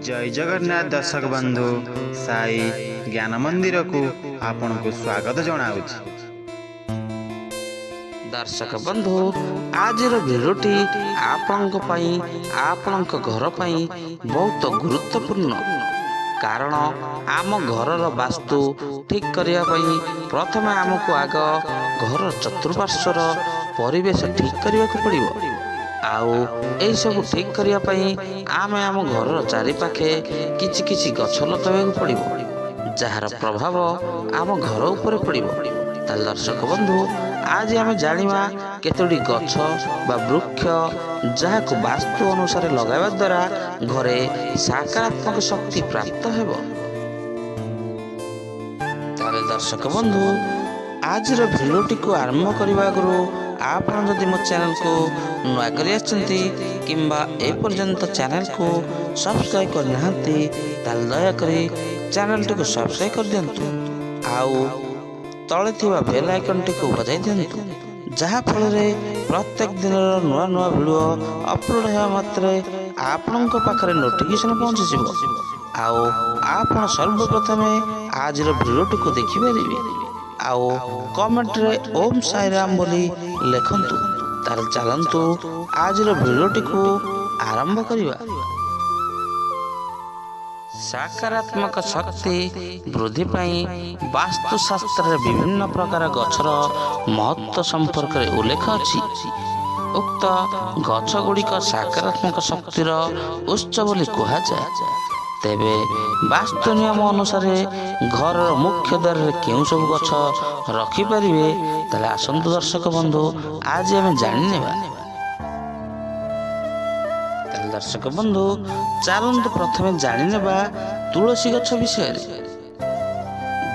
जय जगन्नाथ दर्शक बंधु साई ज्ञान मंदिर को आपण को स्वागत जनाऊँ। दर्शक बंधु आज भिडियोटी आपण घर बहुत गुरुत्वपूर्ण कारण आम घर वास्तु ठीक करने प्रथम आमको आग घर चतुर्पार्श्वर परिवेश ठीक करने को पड़ो। आउ यही सब ठीक करने आम घर चारिपाखे किछि किछि गछ लगाइबा पड़ो जार प्रभाव आम घर उपर पड़ो। दर्शक बंधु आज आम जानिबा केतोटी गछ बा वृक्ष जहाँ को वास्तु अनुसार लगाइबा द्वारा घरे सकारात्मक शक्ति प्राप्त हेबो। ताले दर्शक बंधु आज भिडियोटी को आरंभ करने आगु आप जदि मो चैनल को नुआ करी आछंती किंबा ए पर्यंत चैनल को सब्सक्राइब करना दयाकोरी चैनल टी को सब्सक्राइब कर दिंतु आउ तले थिबा बेल आइकन टी को बजाई दिंतु जहाँ फल प्रत्येक दिन नुआ नुआ वीडियो अपलोड होगा मात्रे आपण पाखे नोटिफिकेशन पहुँची आउ आप सर्वप्रथम आज भिडियोटी को देखिपारे आउ कमेंट रे ओम साई राम बोली लिखंतु। तार चलंतु आज भिडियोटी को आरंभ करिबा। सकारात्मक शक्ति वृद्धि पाई वास्तुशास्त्र विभिन्न प्रकार गछर महत्व संपर्क में उल्लेख अछि। उक्त गछ गुड़िक सकारात्मक शक्तिर उत्स बोली कहा जाए। तेबे वास्तु नियम अनुसार घर मुख्य द्वार क्यों सब गछ रखिपारे ताले आसंतु दर्शक बंधु आज आम जानिनेबा। दर्शक बंधु चलंतु प्रथमे जानिनेबा तुलसी गछ विषय।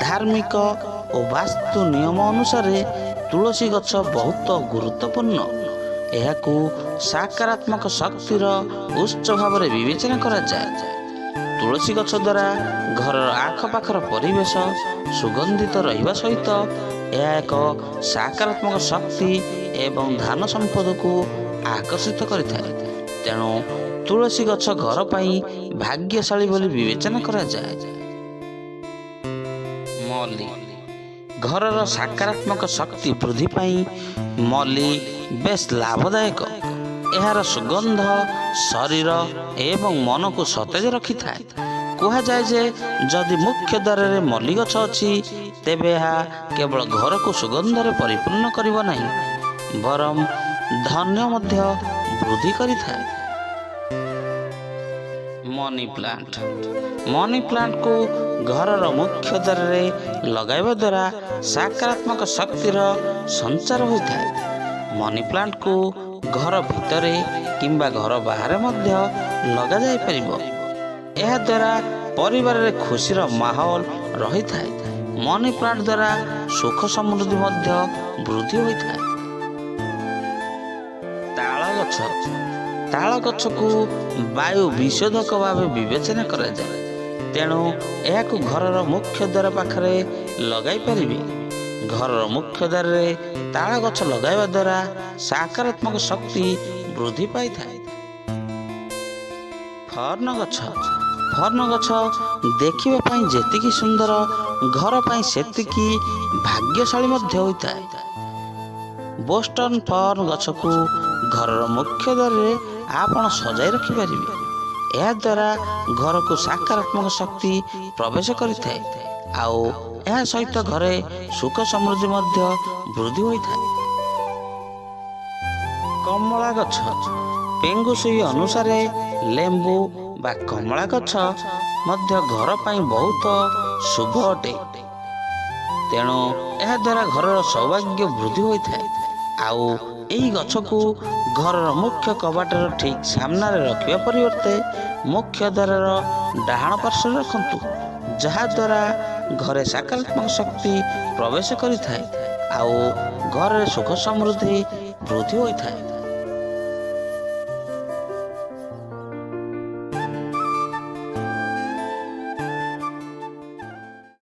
धार्मिक और वास्तु नियम अनुसार तुलसी गछ बहुत गुरुत्वपूर्ण। एहाकू सकारात्मक शक्तिर उत्स भाव में विवेचना करा जाए। तुलसी गछ द्वारा घर आखपाखर परिवेश सुगंधित रहिबा सहित यह एक सकारात्मक शक्ति एवं धन संपद को आकर्षित करिथाए। तेणु तुलसी गछ घर पाई भाग्यशाली बोली विवेचना करा जाए। मल्ली घरर सकारात्मक शक्ति वृद्धि पाई मल्ली बेस लाभदायक। एहार सुगंध शरीर एवं मन को सतेज रखि थाए। कहा जाए जे जदि मुख्य द्वार में मल्ली गछ अछि तेबे केवल घर को सुगंध रे परिपूर्ण करिब नहीं बरम धन्य मध्य वृद्धि करि थाए। मनी प्लांट को घरर मुख्य द्वार में लगाइबा द्वारा सकारात्मक शक्तिर संचार होता है। मनी प्लांट को घर भितरे किंबा घर बाहर मध्य लगा जाय परिबो। एहा द्वारा परिवार रे खुशीर माहौल रही थाए। मनी प्लांट द्वारा सुख समृद्धि मध्य वृद्धि होई थाए। ताଳ गछକୁ वायु विशोधक भाव विवेचना करा जाए। तेणु एहाकु घरर मुख्य द्वार पाखरे लगाई परिबे। घरर मुख्य द्वार रे ताଳ गछ लगाइबा द्वारा सकारात्मक शक्ति वृद्धि पाई थाए। फर्न गछ देखिबा पई जेतिकी सुंदर घर पई सेतिकी भाग्यशाली मध्य होइताए। बोस्टन फर्न गछ को घरर मुख्य द्वार रे आपण सजाई रखि परिबे। एहा द्वारा घर को सकारात्मक शक्ति प्रवेश करिथाए आउ एहा सहित घरे सुख समृद्धि मध्य वृद्धि होइथाए। कमला गछ पेंगुसुई अनुसार लेंबू बा कमला गछ मध्य घर पाई बहुत शुभ अटे। तेणु एहा द्वारा घरर सौभाग्य वृद्धि होइथाए। आउ एही गछ को घरर मुख्य कबाटर ठीक सामने रखिबा परिवर्ते मुख्य द्वारर डाहाण पार्श्व रखंतु जहा द्वारा घरे सकारात्मक शक्ति प्रवेश करिथाए आउ घर सुख समृद्धि वृद्धि होइथाए।